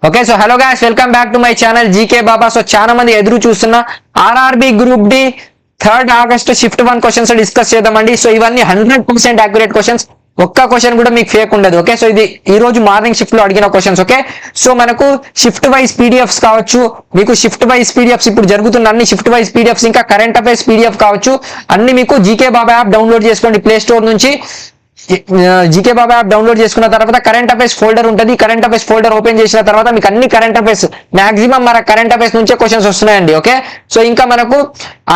Okay so hello guys welcome back to my channel GK Baba. సో చాలా మంది ఎదురు చూస్తున్న RRB group D 3rd August shift 1 questions discuss చేద్దామండి. సో ఇవన్నీ 100% అక్యురేట్ క్వశ్చన్స్, ఒక్క క్వశ్చన్ కూడా మీకు ఫేక్ ఉండదు. ఓకే సో ఇది ఈ రోజు మార్నింగ్ షిఫ్ట్ లో అడిగిన క్వశ్చన్స్. ఓకే సో మనకు షిఫ్ట్ వైజ్ పీడిఎఫ్స్ కావచ్చు, మీకు షిఫ్ట్ వైజ్ పీడిఎఫ్స్ ఇప్పుడు జరుగుతున్న అన్ని షిఫ్ట్ వైజ్ పీడిఎఫ్స్, ఇంకా కరెంట్ అఫైర్స్ పీడిఎఫ్ కావచ్చు, అన్ని మీకు జీకే బాబా యాప్ డౌన్లోడ్ చేసుకోండి ప్లే స్టోర్ నుంచి. జీకే బాబా యాప్ డౌన్లోడ్ చేసుకున్న తర్వాత కరెంట్ అఫైర్స్ ఫోల్డర్ ఉంటుంది. కరెంట్ అఫైర్స్ ఫోల్డర్ ఓపెన్ చేసిన తర్వాత మీకు అన్ని కరెంట్ అఫైర్స్ మాక్సిమం మన కరెంట్ అఫైర్స్ నుంచే క్వశ్చన్స్ వస్తున్నాయండి. ఓకే సో ఇంకా మనకు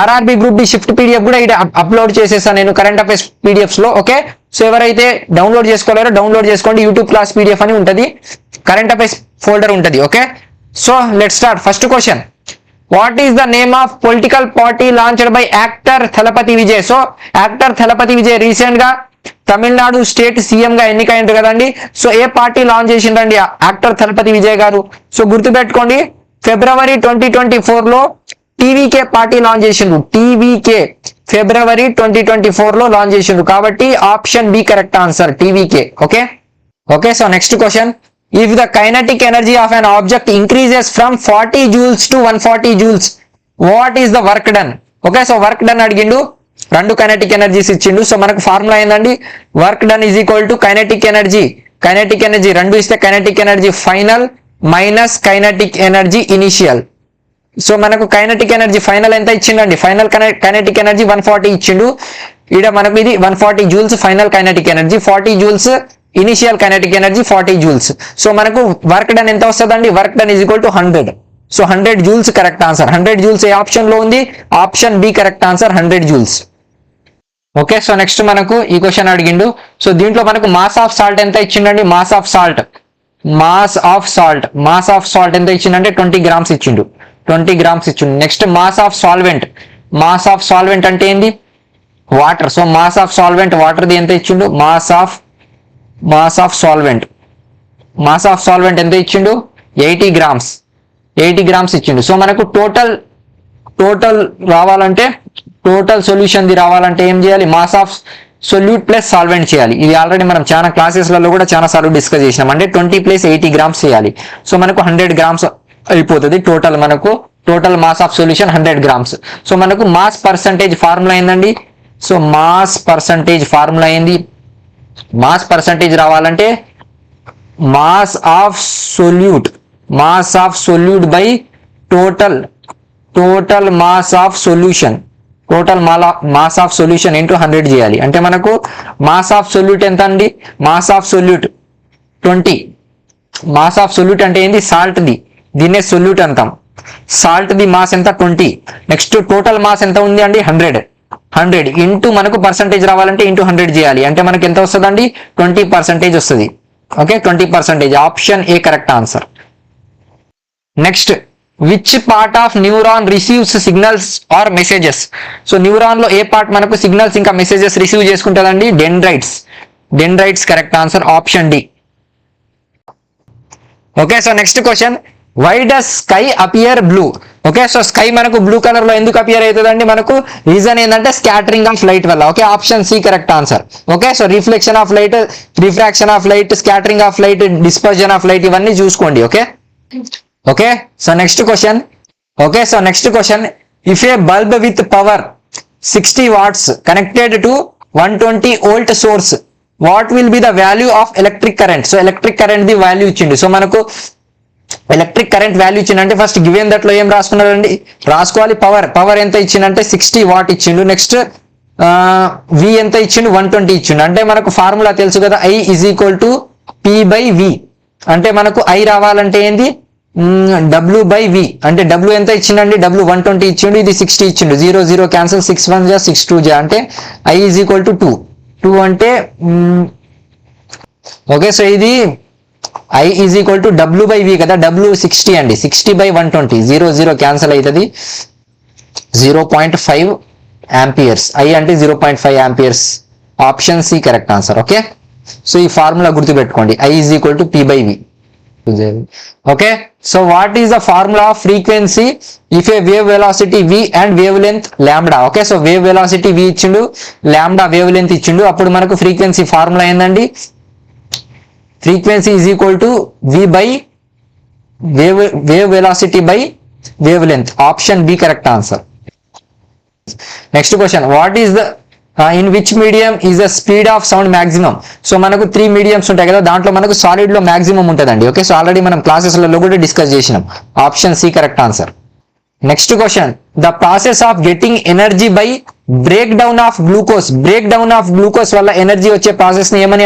RRB group D shift PDF కూడా ఇక్కడ అప్లోడ్ చేసేసాను నేను కరెంట్ అఫైర్స్ పీడిఎఫ్స్ లో. ఓకే సో ఎవరైతే డౌన్లోడ్ చేసుకోలేరో డౌన్లోడ్ చేసుకోండి. యూట్యూబ్ క్లాస్ పీడిఎఫ్ అని ఉంటుంది, కరెంట్ అఫైర్స్ ఫోల్డర్ ఉంటుంది. Okay so let start. First question, what is the name of political party launched by actor Thalapathy Vijay? So actor Thalapathy Vijay recent గా Tamil Nadu state CM గా ఎన్నికైంటారు కదండి. సో ఏ పార్టీ లాంచ్ చేసిండండి యాక్టర్ థలపతి విజయ్ గారు? సో గుర్తుపెట్టుకోండి, February 2024 లో టీవీకే పార్టీ లాంచ్ చేసిండ్రు. టీవీకే February 2024 లో లాంచ్ చేసిండ్రు, కాబట్టి option B correct answer, TVK. Okay okay so next question, if the kinetic energy of an object increases from 40 joules to 140 joules, what is the work done? Okay so work done అడిగిండు, రెండు kinetic energies ఇచ్చిండు. So మనకు formula ఏందండి, work done is equal to kinetic energy రెండు ఇస్తే kinetic energy final minus kinetic energy initial. So మనకు kinetic energy final ఎంత ఇచ్చిండండి, final kinetic energy 140 ఇచ్చిండు. ఈడ మనకు ఇది 140 joules final kinetic energy, 40 joules initial kinetic energy 40 joules. So మనకు work done ఎంత వస్తుందండి, work done is equal to 100. So 100 joules correct answer. 100 joules ఏ ఆప్షన్ లో ఉంది, option B correct answer, 100 joules. Okay so next మనకు ఈ question అడిగిండు. So దీంట్లో మనకు మాస్ ఆఫ్ సాల్ట్ ఎంత ఇచ్చిండండి, మాస్ ఆఫ్ సాల్ట్ ఎంత ఇచ్చిండంటే 20 grams ఇచ్చిండు, 20 grams ఇచ్చిండు. నెక్స్ట్ మాస్ ఆఫ్ సాల్వెంట్ అంటే ఏంది, water. So mass of solvent వాటర్ది ఎంత ఇచ్చిండు, మాస్ ఆఫ్ సాల్వెంట్ ఎంత ఇచ్చిండు, 80 grams ఇచ్చిండు. సో మనకు టోటల్ రావాలంటే, టోటల్ సొల్యూషన్ ది రావాలంటే ఏం చేయాలి, mass of solute plus solvent చేయాలి. ఇది ఆల్రెడీ మనం చాలా క్లాసెస్లలో కూడా చాలా సార్లు డిస్కస్ చేసినాం. అంటే 20 + 80 grams చేయాలి. సో మనకు 100 grams అయిపోతుంది total mass of solution 100 grams. So మనకు మాస్ పర్సంటేజ్ ఫార్ములా ఏందండి, సో మాస్ పర్సంటేజ్ ఫార్ములా ఏంది, మాస్ పర్సంటేజ్ రావాలంటే mass of solute by total mass of solution into 100 చేయాలి. అంటే మనకు మాస్ ఆఫ్ సొల్యూట్ ఎంత అండి, mass of solute 20. Mass of solute అంటే ఏంది, సాల్ట్ ది, దీన్నే సొల్యూట్ అంటాం. సాల్ట్ ది మాస్ ఎంత 20. నెక్స్ట్ టోటల్ మాస్ ఎంత ఉంది అండి, 100 ఇంటూ మనకు పర్సంటేజ్ రావాలంటే ఇంటూ 100 చేయాలి. అంటే మనకి ఎంత వస్తుందండి, 20% వస్తుంది. Okay 20%, option A correct answer. Next, which part of neuron receives signals or messages? So neuron లో ఏ పార్ట్ మనకు సిగ్నల్స్ ఇంకా మెసేజెస్ రిసీవ్ చేసుకుంటుందండి, dendrites correct answer, option D. Okay so next question, why does sky appear blue? Okay so sky మనకు blue colour లో ఎందుకు appear అవుతుందండి, మనకు రీజన్ ఏంటంటే స్కాటరింగ్ ఆఫ్ లైట్ వల్ల. Okay option C correct answer. Okay so reflection of light, refraction of light, scattering of light, dispersion of light, ఇవన్నీ చూసుకోండి. Okay so next question, if a bulb with power 60 watts connected to 120 volt source, what will be the value of electric current? So electric current ది value ఇచ్చిండు. So మనకు electric current value ఇచ్చిండంటే first given దట్లో ఏం రాసుకున్నాడండి, రాసుకోవాలి. Power ఎంత ఇచ్చిండంటే 60 watt ఇచ్చిండు. నెక్స్ట్ వి ఎంత ఇచ్చిండు, 120 ఇచ్చిండు. అంటే మనకు ఫార్ములా తెలుసు కదా, I = P/V. అంటే మనకు I రావాలంటే ఏంది, W/V. అంటే W ఎంత ఇచ్చిండండి, W 120 ఇచ్చిండు, ఇది 60 ఇచ్చిండు. 0 0 క్యాన్సిల్, 6 1 = 6 2 అంటే I = 2 అంటే ఓకే సో ఇది I = W/V కదా, W 60 అండి, 60/120, 0 0 క్యాన్సిల్ అవుతుంది, 0.5 amperes. I అంటే 0.5 amperes, option C correct answer. Okay so ఈ ఫార్ములా గుర్తుపెట్టుకోండి, I = P/V. Okay so what is the formula of frequency if a wave velocity v and wave length lambda? Okay so wave velocity v ఇచ్చిండు, lambda wave length ఇచ్చిండు. అప్పుడు మనకు frequency formula ఏందండి, frequency is equal to v by wave velocity by wavelength. Option B correct answer. Next question, what is the in which medium is the speed of sound maximum? So మనకు 3 mediums ఉంటాయి కదా, దాంట్లో మనకు solid లో maximum ఉంటుందండి. Okay, so already మనం క్లాసెస్లలో కూడా discuss చేసినాం. Option C correct answer. Next question, the process of getting energy by break down of glucose. Break down of glucose వల్ల ఎనర్జీ వచ్చే ప్రాసెస్ ని ఏమని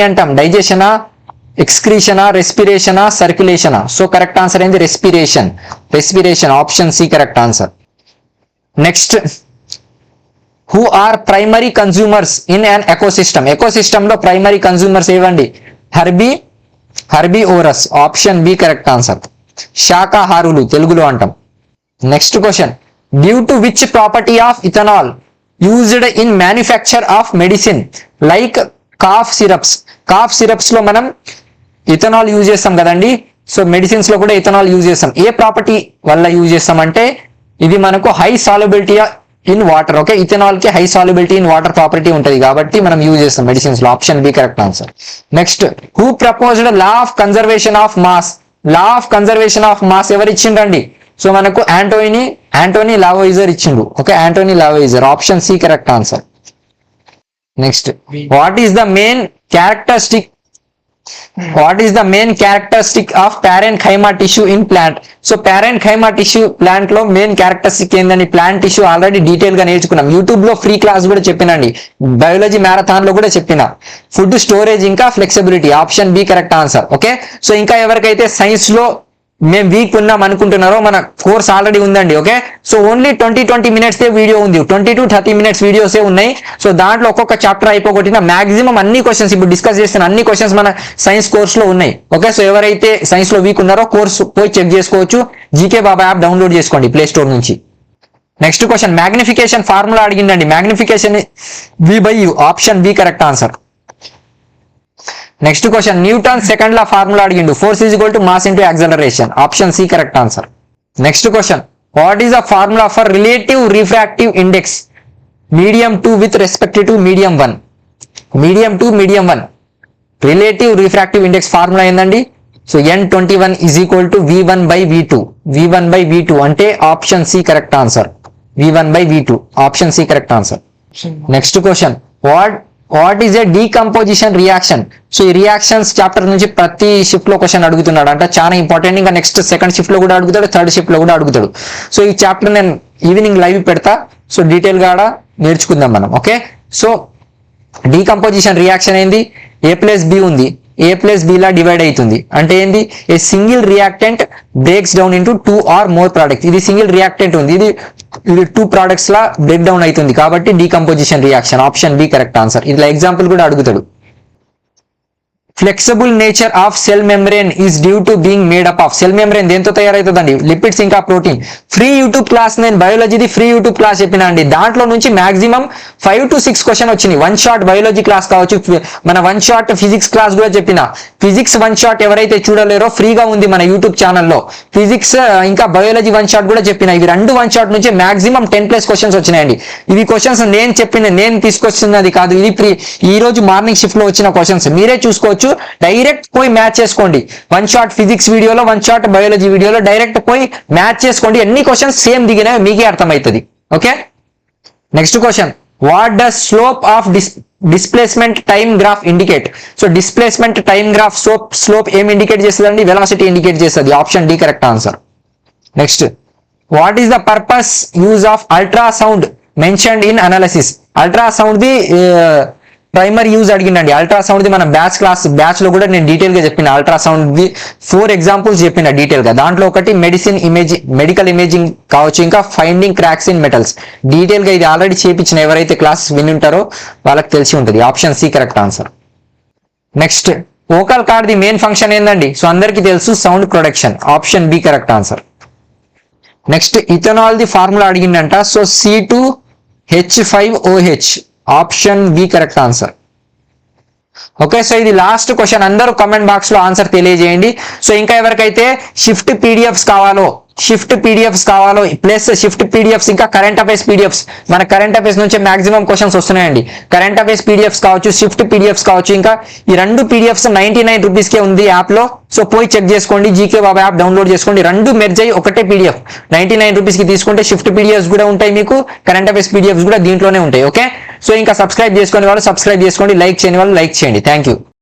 అంటాం? డైజెషనా, ఎక్స్క్రీషనా, రెస్పిరేషనా, సర్క్యులేషనా? సో కరెక్ట్ ఆన్సర్ ఏంది? Respiration. Option C correct answer. Next, who are primary consumers in an ecosystem. Ecosystem లో ప్రైమరీ కన్స్యూమర్స్ ఏవండి? Herbivorous. Option B correct answer. శాకాహారులు తెలుగులో అంటాం. Next question, due to which property of ethanol used in manufacture of medicine like cough syrups. Cough syrups లో మనం ethanol use చేస్తాం కదండి. So medicines లో కూడా ఇథనాల్ యూజ్ చేస్తాం. ఏ ప్రాపర్టీ వల్ల యూజ్ చేస్తాం అంటే ఇది మనకు high solubility in water. Okay, ethanol కి high solubility in water property ఉంటుంది కాబట్టి మనం యూజ్ చేస్తాం మెడిసిన్స్ లో. Option B correct answer. Next, who proposed law of conservation of mass. Law of conservation of mass ఎవరు ఇచ్చిండ్రండి? సో మనకు Antoine Lavoisier ఇచ్చిండు. Okay, Antoine Lavoisier. Option C correct answer. Next, what is the main characteristic of parenchyma tissue in plant? So parenchyma tissue plant లో main characteristic ఏందని plant tissue already detail గా నేర్చుకున్నాం. YouTube లో free class కూడా చెప్పినండి, biology marathon లో కూడా చెప్పిన. Food storage ఇంకా flexibility. Option B correct answer. Okay, so ఇంకా ఎవరికైతే సైన్స్ లో మేము వీక్ ఉన్నాం అనుకుంటున్నారో మన కోర్స్ ఆల్రెడీ ఉందండి. Okay, so only 20 minutes video ఉంది, 20 to 30 minutes వీడియోసే ఉన్నాయి. సో దాంట్లో ఒక్కొక్క చాప్టర్ అయిపోగొట్టిన మాక్సిమం అన్ని క్వశ్చన్స్ ఇప్పుడు డిస్కస్ చేస్తున్న అన్ని క్వశ్చన్స్ మన సైన్స్ కోర్స్ లో ఉన్నాయి. ఓకే, సో ఎవరైతే సైన్స్ లో వీక్ ఉన్నారో కోర్స్ పోయి చెక్ చేసుకోవచ్చు. జీకే బాబా యాప్ డౌన్లోడ్ చేసుకోండి ప్లే స్టోర్ నుంచి. నెక్స్ట్ క్వశ్చన్, మ్యాగ్నిఫికేషన్ ఫార్ములా అడిగిందండి. Magnification V/U. Option B correct answer. Next question, Newton second law formula అడిగిండు. Force is equal to mass into acceleration. Option C correct answer. Next question, what is the formula for relative refractive index medium 2 with respect to medium 1? Medium 1 relative refractive index formula ఏందండి? So N21 is equal to V1/V2 అంటే option C correct answer. V1/V2. Option C correct answer. Next question, what is a decomposition reaction? So ఈ reactions chapter నుంచి ప్రతి shift లో question అడుగుతున్నాడు అంటే చాలా important. ఇంకా నెక్స్ట్ సెకండ్ షిఫ్ట్ లో కూడా అడుగుతాడు, థర్డ్ షిఫ్ట్ లో కూడా అడుగుతాడు. సో ఈ చాప్టర్ నేను ఈవినింగ్ లైవ్ పెడతా, సో డీటెయిల్ గా నేర్చుకుందాం మనం. ఓకే, సో డీకంపోజిషన్ రియాక్షన్ ఏంది? A+B ఉంది, A+B లా డివైడ్ అవుతుంది అంటే ఏంది? A single reactant breaks down into 2 or more product. ఇది సింగిల్ రియాక్టెంట్ ఉంది, ఇది 2 products లా బ్రేక్ డౌన్ అవుతుంది కాబట్టి decomposition reaction. Option B correct answer. ఇట్లా ఎగ్జాంపుల్ కూడా అడుగుతాడు. Flexible nature of cell membrane is due to being made up of. Cell membrane దేంతో తయారవుతుందండి? లిపిడ్స్ ఇంకా ప్రోటీన్. ఫ్రీ యూట్యూబ్ క్లాస్, నేను బయాలజీది ఫ్రీ యూట్యూబ్ క్లాస్ చెప్పినా అండి. దాంట్లో నుంచి మాక్సిమం 5 to 6 క్వశ్చన్ వచ్చినాయి. 1 shot బయాలజీ క్లాస్ కావచ్చు, మన 1 shot ఫిజిక్స్ క్లాస్ కూడా చెప్పిన. ఫిజిక్స్ 1 shot ఎవరైతే చూడలేరో ఫ్రీగా ఉంది మన యూట్యూబ్ ఛానల్లో. ఫిజిక్స్ ఇంకా బయాలజీ 1 shot కూడా చెప్పిన. ఇవి 2 1 shot నుంచి మాక్సిమం 10+ క్వశ్చన్స్ వచ్చినాయండి. ఇవి క్వశ్చన్స్ నేను తీసుకొచ్చినది కాదు, ఇది ఈ రోజు మార్నింగ్ షిఫ్ట్ లో వచ్చిన క్వశ్చన్స్. మీరే చూసుకోవచ్చు, డైరెక్ట్ పోయి మ్యాచ్ చేసుకోండి. 1 shot ఫిజిక్స్ వీడియోలో, 1 shot బయాలజీ వీడియోలో డైరెక్ట్ పోయి మ్యాచ్ చేసుకోండి. ఎన్ని క్వశ్చన్స్ సేమ్ దిగినాయో మీకే అర్థమవుతుంది. Okay, next question, what does slope of displacement time graph indicate? So displacement time graph slope ఏం ఇండికేట్ చేస్తుందండి? వెలాసిటీ ఇండికేట్ చేస్తుంది. Option D correct answer. Next, what is the purpose use of ultrasound mentioned in analysis? Ultrasound ది primary use అడిగిండండి. Ultrasound ది మనం batch లో కూడా నేను డీటెయిల్ గా చెప్పిన. అల్ట్రాసౌండ్ ది 4 ఎగ్జాంపుల్స్ చెప్పిన డీటెయిల్ గా. దాంట్లో ఒకటి మెడికల్ ఇమేజింగ్ కావచ్చు, ఇంకా finding cracks in metals. Detail గా ఇది ఆల్రెడీ చేపించిన, ఎవరైతే క్లాస్ వినుంటారో వాళ్ళకి తెలిసి ఉంటుంది. Option C correct answer. Next, vocal cord ది మెయిన్ ఫంక్షన్ ఏందండి? సో అందరికీ తెలుసు, sound production. Option B correct answer. Next, ethanol ది ఫార్ములా అడిగిందంట. So C2H5OH. Option B correct answer. Okay, so ఇది లాస్ట్ క్వశ్చన్. అందరూ కామెంట్ బాక్స్ లో answer తెలియజేయండి. సో ఇంకా ఎవరికైతే షిఫ్ట్ పీడిఎఫ్స్ కావాలో షిఫ్ట్ పీడిఎఫ్స్ కావాలో ప్లస్ షిఫ్ట్ పీడిఎఫ్స్ ఇంకా కరెంట్ అఫైర్స్ పీడిఎఫ్స్ మన కరెంట్ అఫైర్స్ నుంచి మాక్సిమం క్వశ్చన్స్ వస్తున్నాయండి. కరెంట్ అఫైర్స్ పీడిఎఫ్స్ కావచ్చు, షిఫ్ట్ పీడిఎఫ్స్ కావచ్చు, ఇంకా ఈ 2 పీడిఎఫ్స్ 99 రూపీస్కే ఉంది యాప్ లో. సో పోయి చెక్ చేసుకోండి, జీకే బాబా యాప్ డౌన్లోడ్ చేసుకోండి. 2 మెర్జ్ అయ్యి ఒకటే పీడిఎఫ్ 99 రూపీస్ కి తీసుకుంటే షిఫ్ట్ పీడిఎఫ్స్ కూడా ఉంటాయి మీకు, కరెంట్ అఫైర్స్ పీడిఎఫ్స్ కూడా దీంట్లోనే ఉంటాయి. ఓకే, సో ఇంకా సబ్స్క్రైబ్ చేసుకునే వాళ్ళు సబ్స్క్రైబ్ చేసుకోండి, లైక్ చేయని వాళ్ళు లైక్ చేయండి. Thank you.